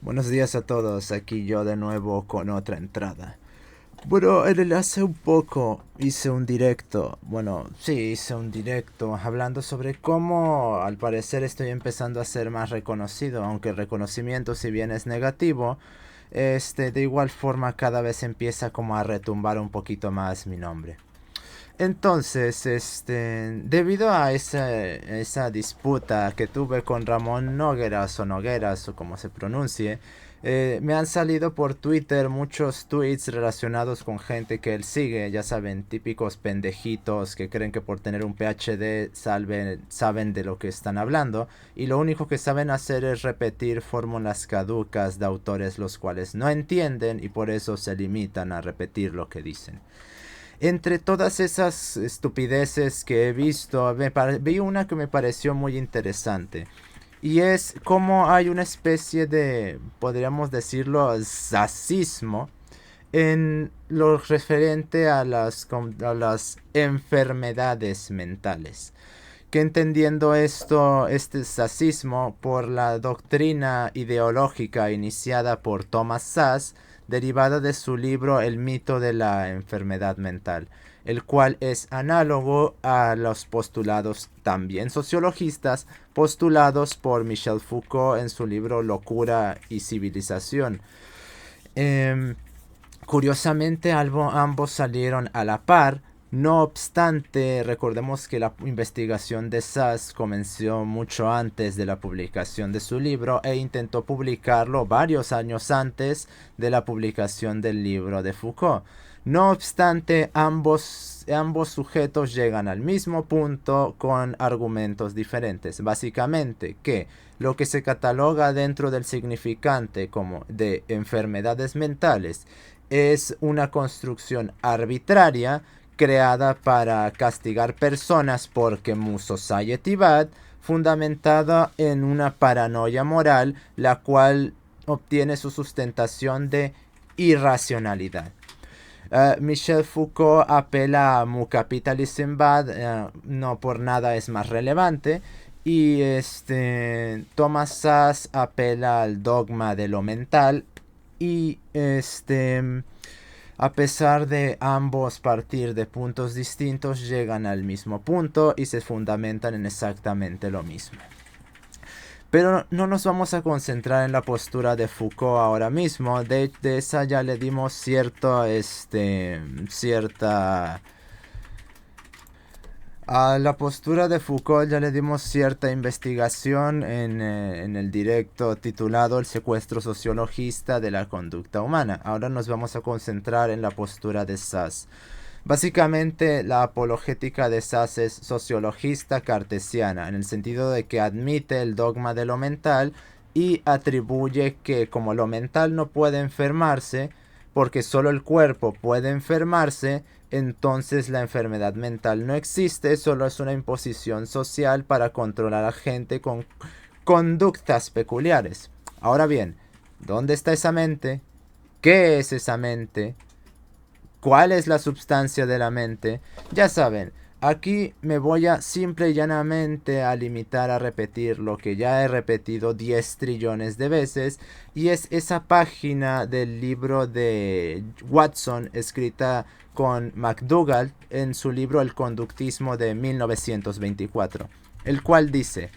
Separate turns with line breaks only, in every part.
Buenos días a todos, aquí yo de nuevo con otra entrada. Bueno, hace un poco hice un directo, hice un directo hablando sobre cómo al parecer estoy empezando a ser más reconocido, aunque el reconocimiento si bien es negativo, de igual forma cada vez empieza como a retumbar un poquito más mi nombre. Entonces, debido a esa disputa que tuve con Ramón Nogueras o Nogueras o como se pronuncie, me han salido por Twitter muchos tweets relacionados con gente que él sigue, ya saben, típicos pendejitos que creen que por tener un PhD saben de lo que están hablando y lo único que saben hacer es repetir fórmulas caducas de autores los cuales no entienden y por eso se limitan a repetir lo que dicen. Entre todas esas estupideces que he visto, vi una que me pareció muy interesante. Y es cómo hay una especie de, podríamos decirlo, sasismo en lo referente a las enfermedades mentales. Que entendiendo este sasismo por la doctrina ideológica iniciada por Thomas Szasz, derivada de su libro El mito de la enfermedad mental, el cual es análogo a los postulados también sociologistas postulados por Michel Foucault en su libro Locura y Civilización. Eh, Curiosamente, ambos salieron a la par. No obstante, recordemos que la investigación de Szasz comenzó mucho antes de la publicación de su libro e intentó publicarlo varios años antes de la publicación del libro de Foucault. No obstante, ambos sujetos llegan al mismo punto con argumentos diferentes. Básicamente que lo que se cataloga dentro del significante como de enfermedades mentales es una construcción arbitraria creada para castigar personas porque Mu Society Bad, fundamentada en una paranoia moral, la cual obtiene su sustentación de irracionalidad. Michel Foucault apela a Mu Capitalism Bad, no por nada es más relevante, y Thomas Szasz apela al dogma de lo mental y a pesar de ambos partir de puntos distintos, llegan al mismo punto y se fundamentan en exactamente lo mismo. Pero no nos vamos a concentrar en la postura de Foucault ahora mismo. De esa ya le dimos cierta a la postura de Foucault ya le dimos cierta investigación en el directo titulado El secuestro sociologista de la conducta humana. Ahora nos vamos a concentrar en la postura de Szasz. Básicamente, la apologética de Szasz es sociologista cartesiana, en el sentido de que admite el dogma de lo mental y atribuye que como lo mental no puede enfermarse, porque solo el cuerpo puede enfermarse, entonces la enfermedad mental no existe, solo es una imposición social para controlar a gente con conductas peculiares. Ahora bien, ¿dónde está esa mente? ¿Qué es esa mente? ¿Cuál es la substancia de la mente? Ya saben, aquí me voy a simple y llanamente a limitar a repetir lo que ya he repetido 10 trillones de veces, y es esa página del libro de Watson escrita con McDougall en su libro El conductismo de 1924, el cual dice: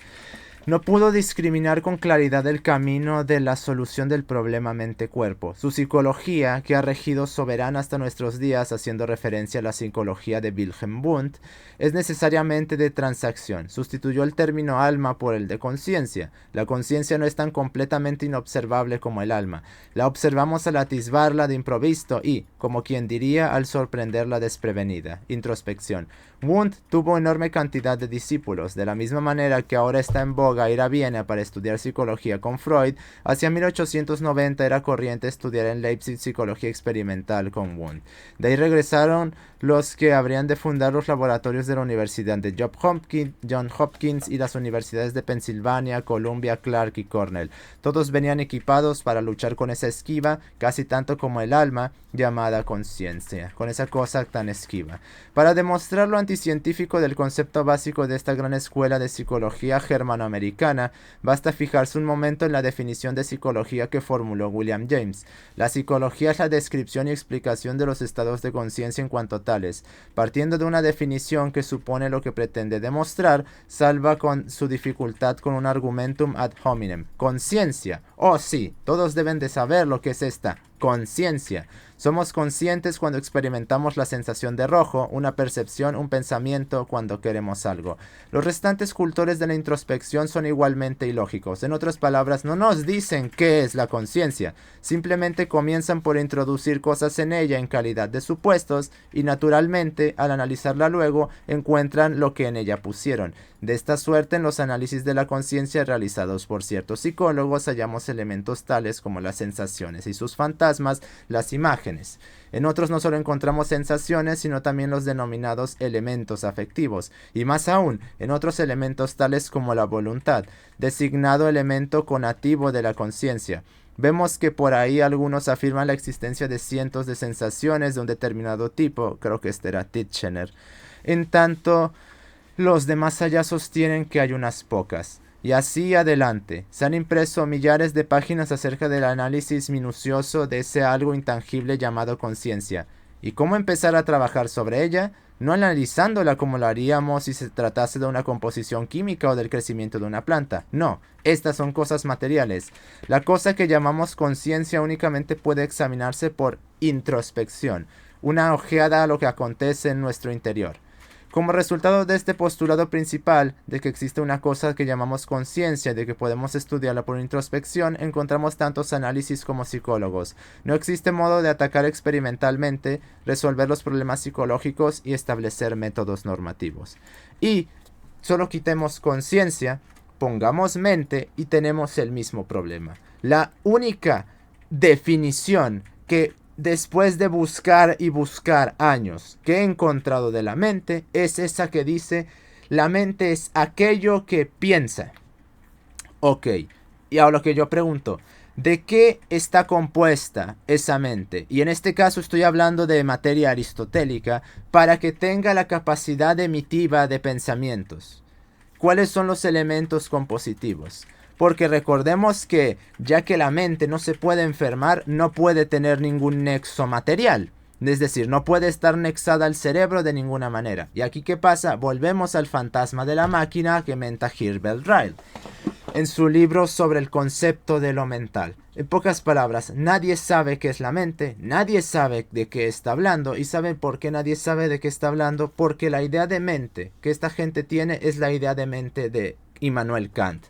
no pudo discriminar con claridad el camino de la solución del problema mente-cuerpo. Su psicología, que ha regido soberana hasta nuestros días, haciendo referencia a la psicología de Wilhelm Wundt, es necesariamente de transacción. Sustituyó el término alma por el de conciencia. La conciencia no es tan completamente inobservable como el alma. La observamos al atisbarla de improviso y, como quien diría, al sorprenderla desprevenida. Introspección. Wundt tuvo enorme cantidad de discípulos, de la misma manera que ahora está en boga ir a Viena para estudiar psicología con Freud. Hacia 1890 era corriente estudiar en Leipzig psicología experimental con Wundt. De ahí regresaron los que habrían de fundar los laboratorios de la Universidad de John Hopkins y las universidades de Pensilvania, Columbia, Clark y Cornell. Todos venían equipados para luchar con esa esquiva, casi tanto como el alma, llamada conciencia, con esa cosa tan esquiva. Para demostrar lo anticientífico del concepto básico de esta gran escuela de psicología germanoamericana, norteamericana, basta fijarse un momento en la definición de psicología que formuló William James. La psicología es la descripción y explicación de los estados de conciencia en cuanto tales. Partiendo de una definición que supone lo que pretende demostrar, salva con su dificultad con un argumentum ad hominem. Conciencia. Oh sí, todos deben de saber lo que es esta conciencia. Somos conscientes cuando experimentamos la sensación de rojo, una percepción, un pensamiento cuando queremos algo. Los restantes cultores de la introspección son igualmente ilógicos. En otras palabras, no nos dicen qué es la conciencia. Simplemente comienzan por introducir cosas en ella en calidad de supuestos y naturalmente, al analizarla luego, encuentran lo que en ella pusieron. De esta suerte, en los análisis de la conciencia realizados por ciertos psicólogos, hallamos elementos tales como las sensaciones y sus fantasmas, las imágenes. En otros no solo encontramos sensaciones, sino también los denominados elementos afectivos, y más aún, en otros elementos tales como la voluntad, designado elemento conativo de la conciencia. Vemos que por ahí algunos afirman la existencia de cientos de sensaciones de un determinado tipo, creo que este era Titchener. En tanto, los de más allá sostienen que hay unas pocas. Y así adelante. Se han impreso millares de páginas acerca del análisis minucioso de ese algo intangible llamado conciencia. ¿Y cómo empezar a trabajar sobre ella? No analizándola como lo haríamos si se tratase de una composición química o del crecimiento de una planta. No, estas son cosas materiales. La cosa que llamamos conciencia únicamente puede examinarse por introspección, una ojeada a lo que acontece en nuestro interior. Como resultado de este postulado principal, de que existe una cosa que llamamos conciencia y de que podemos estudiarla por introspección, encontramos tantos análisis como psicólogos. No existe modo de atacar experimentalmente, resolver los problemas psicológicos y establecer métodos normativos. Y solo quitemos conciencia, pongamos mente y tenemos el mismo problema. La única definición que después de buscar y buscar años que he encontrado de la mente, es esa que dice, la mente es aquello que piensa. Ok, y ahora lo que yo pregunto, ¿de qué está compuesta esa mente? Y en este caso estoy hablando de materia aristotélica, para que tenga la capacidad emitiva de pensamientos. ¿Cuáles son los elementos compositivos? Porque recordemos que, ya que la mente no se puede enfermar, no puede tener ningún nexo material. Es decir, no puede estar nexada al cerebro de ninguna manera. ¿Y aquí qué pasa? Volvemos al fantasma de la máquina que menta Herbert Reil en su libro sobre el concepto de lo mental. En pocas palabras, nadie sabe qué es la mente, nadie sabe de qué está hablando. ¿Y saben por qué nadie sabe de qué está hablando? Porque la idea de mente que esta gente tiene es la idea de mente de Immanuel Kant.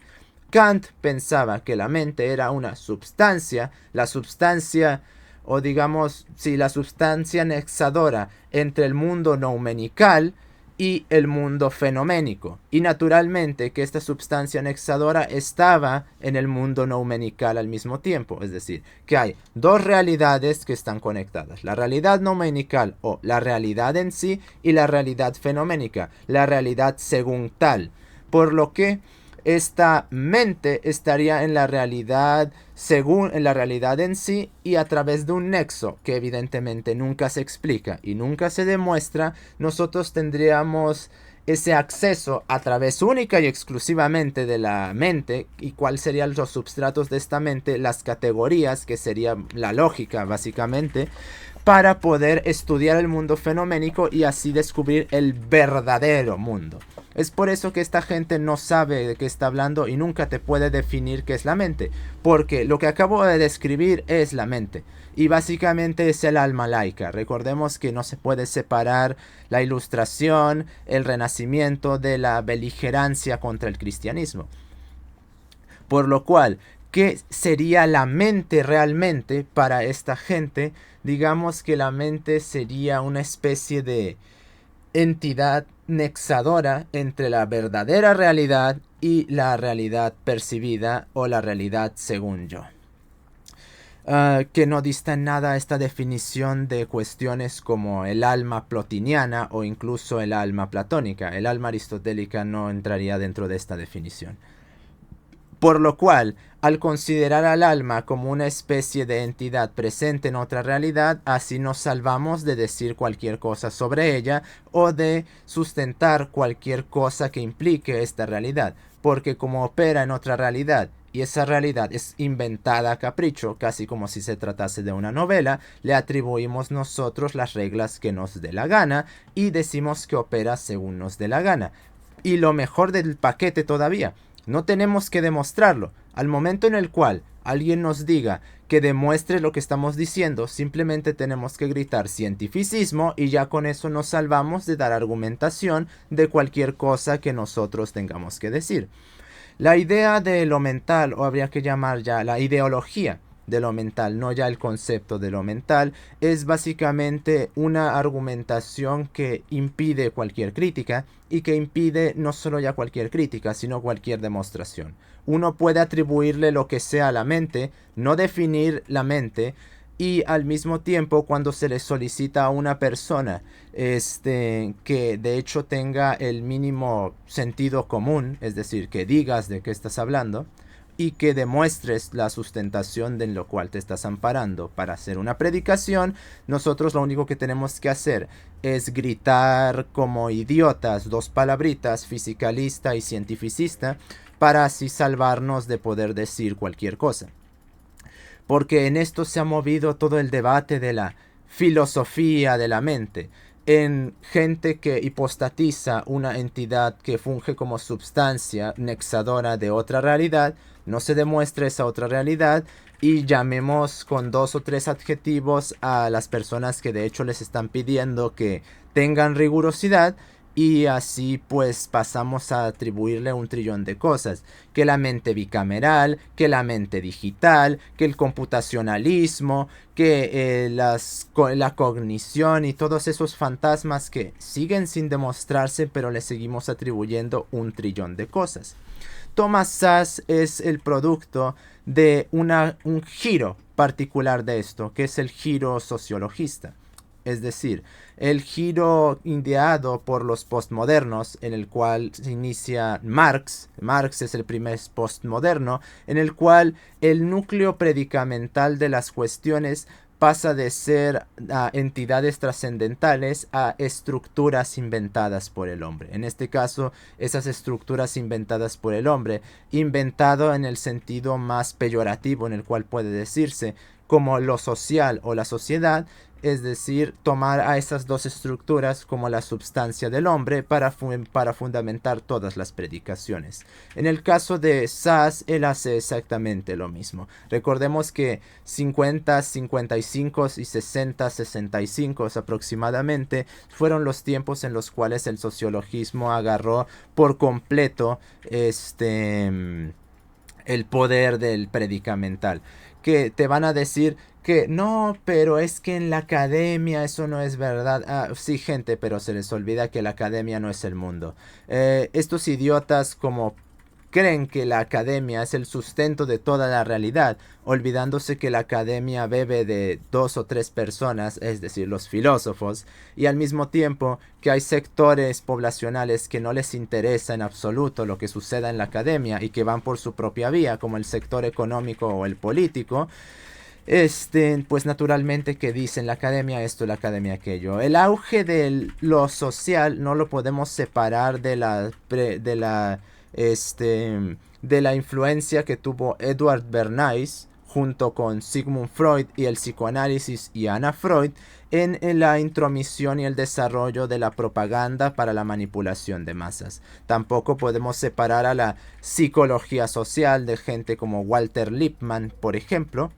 Kant pensaba que la mente era una substancia, la substancia, o digamos, la substancia nexadora entre el mundo noumenical y el mundo fenoménico. Y naturalmente que esta substancia nexadora estaba en el mundo noumenical al mismo tiempo. Es decir, que hay dos realidades que están conectadas. La realidad noumenical o la realidad en sí y la realidad fenoménica. La realidad según tal. Por lo que esta mente estaría en la realidad en la realidad en sí y a través de un nexo que evidentemente nunca se explica y nunca se demuestra, nosotros tendríamos ese acceso a través única y exclusivamente de la mente. ¿Y cuáles serían los substratos de esta mente? Las categorías, que sería la lógica básicamente, para poder estudiar el mundo fenoménico y así descubrir el verdadero mundo. Es por eso que esta gente no sabe de qué está hablando y nunca te puede definir qué es la mente, porque lo que acabo de describir es la mente y básicamente es el alma laica. Recordemos que no se puede separar la Ilustración, el Renacimiento de la beligerancia contra el cristianismo. Por lo cual, ¿qué sería la mente realmente para esta gente? Digamos que la mente sería una especie de entidad nexadora entre la verdadera realidad y la realidad percibida o la realidad según yo. Que no dista en nada esta definición de cuestiones como el alma plotiniana o incluso el alma platónica. El alma aristotélica no entraría dentro de esta definición. Por lo cual, al considerar al alma como una especie de entidad presente en otra realidad, así nos salvamos de decir cualquier cosa sobre ella o de sustentar cualquier cosa que implique esta realidad. porque como opera en otra realidad, y esa realidad es inventada a capricho, casi como si se tratase de una novela, le atribuimos nosotros las reglas que nos dé la gana y decimos que opera según nos dé la gana. Y lo mejor del paquete todavía, no tenemos que demostrarlo. Al momento en el cual alguien nos diga que demuestre lo que estamos diciendo, simplemente tenemos que gritar cientificismo y ya con eso nos salvamos de dar argumentación de cualquier cosa que nosotros tengamos que decir. La idea de lo mental, o habría que llamar ya la ideología de lo mental, no ya el concepto de lo mental, es básicamente una argumentación que impide cualquier crítica y que impide no solo ya cualquier crítica, sino cualquier demostración. Uno puede atribuirle lo que sea a la mente, no definir la mente, y al mismo tiempo cuando se le solicita a una persona que de hecho tenga el mínimo sentido común, es decir, que digas de qué estás hablando y que demuestres la sustentación de lo cual te estás amparando para hacer una predicación, nosotros lo único que tenemos que hacer es gritar como idiotas dos palabritas, fisicalista y cientificista, para así salvarnos de poder decir cualquier cosa. Porque en esto se ha movido todo el debate de la filosofía de la mente, en gente que hipostatiza una entidad que funge como substancia nexadora de otra realidad, no se demuestra esa otra realidad y llamemos con 2 o 3 adjetivos a las personas que de hecho les están pidiendo que tengan rigurosidad. Y así pues pasamos a atribuirle un trillón de cosas. Que la mente bicameral, que la mente digital, que el computacionalismo, que la cognición y todos esos fantasmas que siguen sin demostrarse, pero le seguimos atribuyendo un trillón de cosas. Thomas Szasz es el producto de un giro particular de esto, que es el giro sociologista. Es decir, el giro ideado por los postmodernos, en el cual se inicia Marx. Marx es el primer postmoderno, en el cual el núcleo predicamental de las cuestiones pasa de ser entidades trascendentales a estructuras inventadas por el hombre. En este caso, esas estructuras inventadas por el hombre, inventado en el sentido más peyorativo en el cual puede decirse, como lo social o la sociedad, es decir, tomar a esas dos estructuras como la substancia del hombre para fundamentar todas las predicaciones. En el caso de Szasz, él hace exactamente lo mismo. Recordemos que 50, 55 y 60, 65 aproximadamente fueron los tiempos en los cuales el sociologismo agarró por completo el poder del predicamental. Que te van a decir que no, pero es que en la academia eso no es verdad. Sí, gente, pero se les olvida que la academia no es el mundo. Estos idiotas como creen que la academia es el sustento de toda la realidad, olvidándose que la academia bebe de 2 o 3 personas, es decir, los filósofos, y al mismo tiempo que hay sectores poblacionales que no les interesa en absoluto lo que suceda en la academia y que van por su propia vía, como el sector económico o el político. Pues naturalmente que dicen la academia esto, la academia aquello. El auge de lo social no lo podemos separar de la influencia que tuvo Edward Bernays junto con Sigmund Freud y el psicoanálisis y Anna Freud en la intromisión y el desarrollo de la propaganda para la manipulación de masas. Tampoco podemos separar a la psicología social de gente como Walter Lippmann, por ejemplo,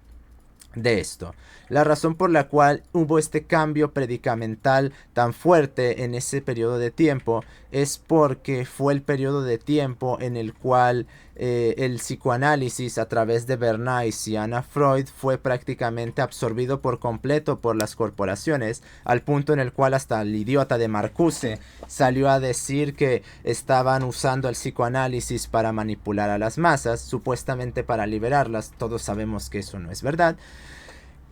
de esto. La razón por la cual hubo este cambio predicamental tan fuerte en ese periodo de tiempo es porque fue el periodo de tiempo en el cual el psicoanálisis a través de Bernays y Anna Freud fue prácticamente absorbido por completo por las corporaciones, al punto en el cual hasta el idiota de Marcuse salió a decir que estaban usando el psicoanálisis para manipular a las masas, supuestamente para liberarlas. Todos sabemos que eso no es verdad.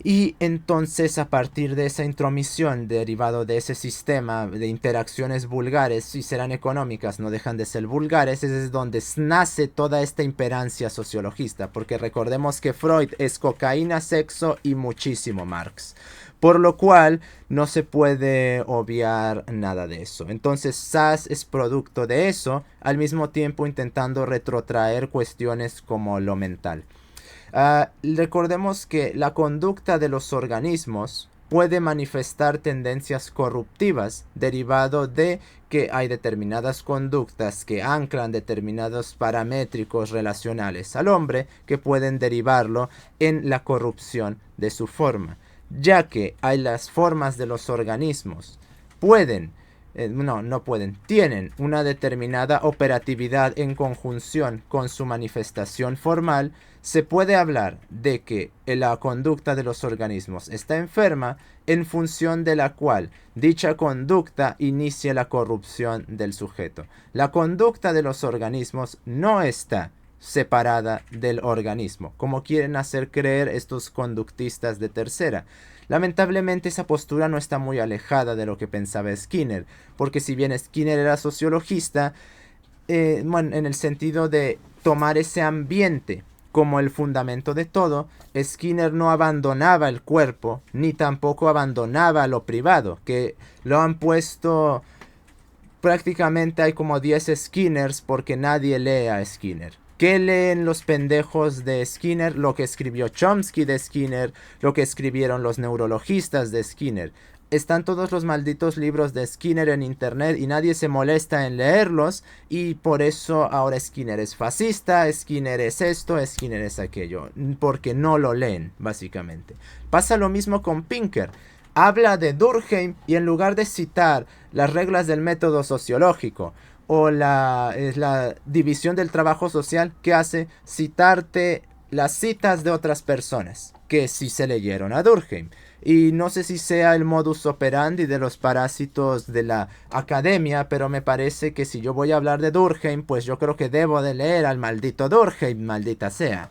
Y entonces a partir de esa intromisión derivado de ese sistema de interacciones vulgares, si serán económicas no dejan de ser vulgares, es donde nace toda esta imperancia sociologista, porque recordemos que Freud es cocaína, sexo y muchísimo Marx. por lo cual no se puede obviar nada de eso. Entonces SAS es producto de eso, al mismo tiempo intentando retrotraer cuestiones como lo mental. Recordemos que la conducta de los organismos puede manifestar tendencias corruptivas derivado de que hay determinadas conductas que anclan determinados paramétricos relacionales al hombre que pueden derivarlo en la corrupción de su forma, ya que hay las formas de los organismos pueden no pueden, tienen una determinada operatividad en conjunción con su manifestación formal, se puede hablar de que la conducta de los organismos está enferma en función de la cual dicha conducta inicia la corrupción del sujeto. La conducta de los organismos no está separada del organismo, como quieren hacer creer estos conductistas de tercera. Lamentablemente esa postura no está muy alejada de lo que pensaba Skinner, porque si bien Skinner era sociologista, en el sentido de tomar ese ambiente como el fundamento de todo, Skinner no abandonaba el cuerpo, ni tampoco abandonaba lo privado, que lo han puesto, prácticamente hay como 10 Skinners porque nadie lee a Skinner. ¿Qué leen los pendejos de Skinner? Lo que escribió Chomsky de Skinner, lo que escribieron los neurologistas de Skinner. Están todos los malditos libros de Skinner en internet y nadie se molesta en leerlos, y por eso ahora Skinner es fascista, Skinner es esto, Skinner es aquello, porque no lo leen, básicamente. Pasa lo mismo con Pinker. Habla de Durkheim y en lugar de citar las reglas del método sociológico o la división del trabajo social, ¿qué hace? Citarte las citas de otras personas que sí se leyeron a Durkheim. Y no sé si sea el modus operandi de los parásitos de la academia, pero me parece que si yo voy a hablar de Durkheim, pues yo creo que debo de leer al maldito Durkheim, maldita sea.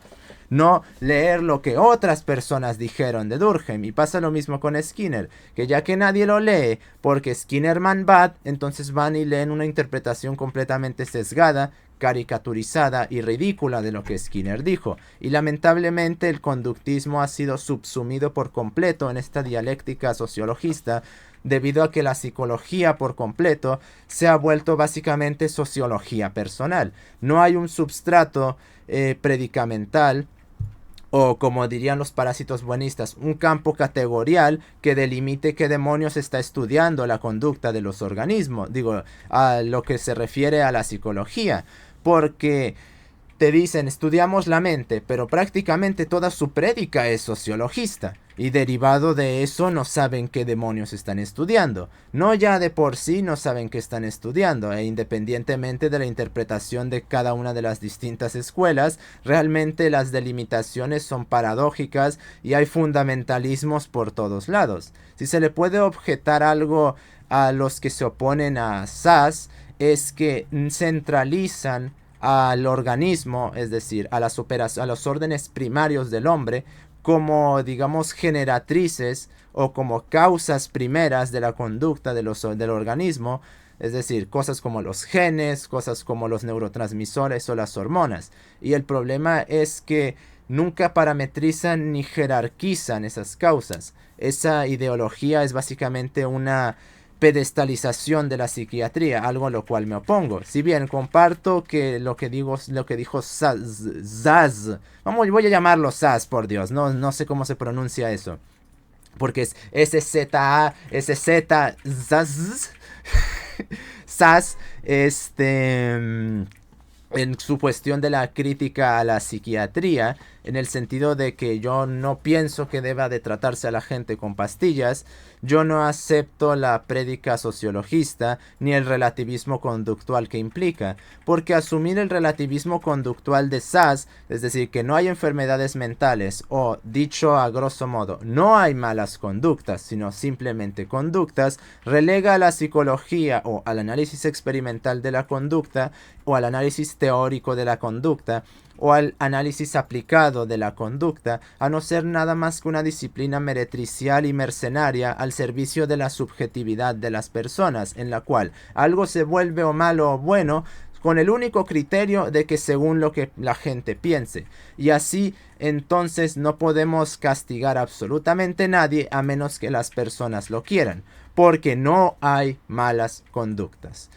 No leer lo que otras personas dijeron de Durkheim. Y pasa lo mismo con Skinner, que ya que nadie lo lee porque Skinner man bad, entonces van y leen una interpretación completamente sesgada, caricaturizada y ridícula de lo que Skinner dijo. Y lamentablemente el conductismo ha sido subsumido por completo en esta dialéctica sociologista, debido a que la psicología por completo se ha vuelto básicamente sociología personal. No hay un substrato predicamental, o como dirían los parásitos buenistas, un campo categorial que delimite qué demonios está estudiando la conducta de los organismos, digo, a lo que se refiere a la psicología, porque te dicen estudiamos la mente, pero prácticamente toda su prédica es sociologista, y derivado de eso no saben qué demonios están estudiando. No ya de por sí no saben qué están estudiando, e independientemente de la interpretación de cada una de las distintas escuelas, realmente las delimitaciones son paradójicas y hay fundamentalismos por todos lados. Si se le puede objetar algo a los que se oponen a SAS, es que centralizan al organismo, es decir, a los órdenes primarios del hombre, como, digamos, generatrices o como causas primeras de la conducta del organismo, es decir, cosas como los genes, cosas como los neurotransmisores o las hormonas. Y el problema es que nunca parametrizan ni jerarquizan esas causas. Esa ideología es básicamente una pedestalización de la psiquiatría, algo a lo cual me opongo. Si bien comparto que lo que dijo Zaz, voy a llamarlo Zaz, por Dios, no sé cómo se pronuncia eso, porque es S-Z-A, S-Z, Zaz, Zaz, en su cuestión de la crítica a la psiquiatría, en el sentido de que yo no pienso que deba de tratarse a la gente con pastillas. Yo no acepto la prédica sociologista ni el relativismo conductual que implica, porque asumir el relativismo conductual de SAS, es decir, que no hay enfermedades mentales, o dicho a grosso modo, no hay malas conductas, sino simplemente conductas, relega a la psicología o al análisis experimental de la conducta, o al análisis teórico de la conducta, o al análisis aplicado de la conducta, a no ser nada más que una disciplina meretricial y mercenaria al servicio de la subjetividad de las personas, en la cual algo se vuelve o malo o bueno con el único criterio de que según lo que la gente piense. Y así entonces no podemos castigar absolutamente a nadie a menos que las personas lo quieran, porque no hay malas conductas.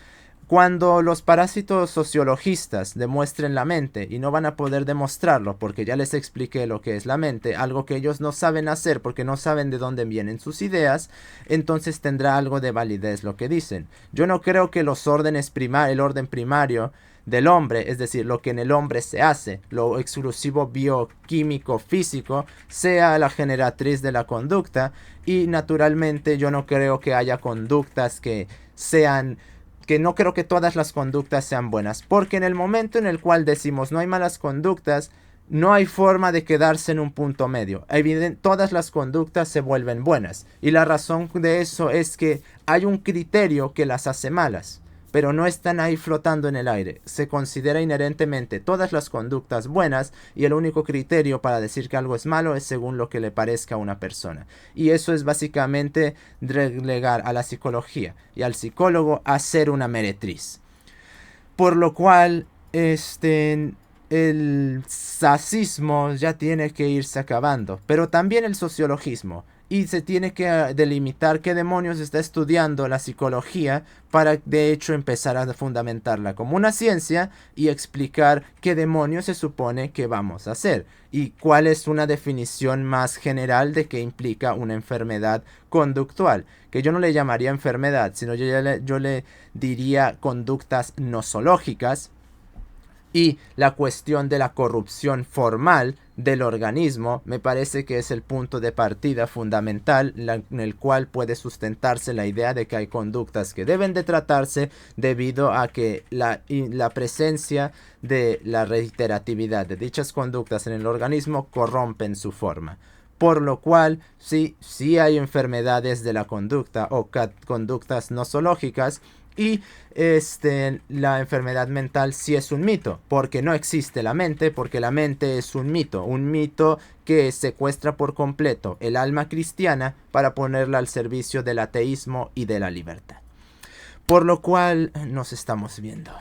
Cuando los parásitos sociologistas demuestren la mente, y no van a poder demostrarlo porque ya les expliqué lo que es la mente, algo que ellos no saben hacer porque no saben de dónde vienen sus ideas, entonces tendrá algo de validez lo que dicen. Yo no creo que el orden primario del hombre, es decir, lo que en el hombre se hace, lo exclusivo bioquímico físico, sea la generatriz de la conducta, y naturalmente yo no creo que haya conductas que no creo que todas las conductas sean buenas, porque en el momento en el cual decimos no hay malas conductas, no hay forma de quedarse en un punto medio. Todas las conductas se vuelven buenas, y la razón de eso es que hay un criterio que las hace malas, pero no están ahí flotando en el aire. Se considera inherentemente todas las conductas buenas, y el único criterio para decir que algo es malo es según lo que le parezca a una persona. Y eso es básicamente relegar a la psicología y al psicólogo a ser una meretriz. Por lo cual, el sasismo ya tiene que irse acabando, pero también el sociologismo. Y se tiene que delimitar qué demonios está estudiando la psicología para de hecho empezar a fundamentarla como una ciencia y explicar qué demonios se supone que vamos a hacer y cuál es una definición más general de qué implica una enfermedad conductual, que yo no le llamaría enfermedad, sino yo le diría conductas nosológicas. Y la cuestión de la corrupción formal del organismo me parece que es el punto de partida fundamental en el cual puede sustentarse la idea de que hay conductas que deben de tratarse debido a que la presencia de la reiteratividad de dichas conductas en el organismo corrompen su forma. Por lo cual, sí hay enfermedades de la conducta o conductas nosológicas. Y la enfermedad mental sí es un mito, porque no existe la mente, porque la mente es un mito que secuestra por completo el alma cristiana para ponerla al servicio del ateísmo y de la libertad. Por lo cual nos estamos viendo.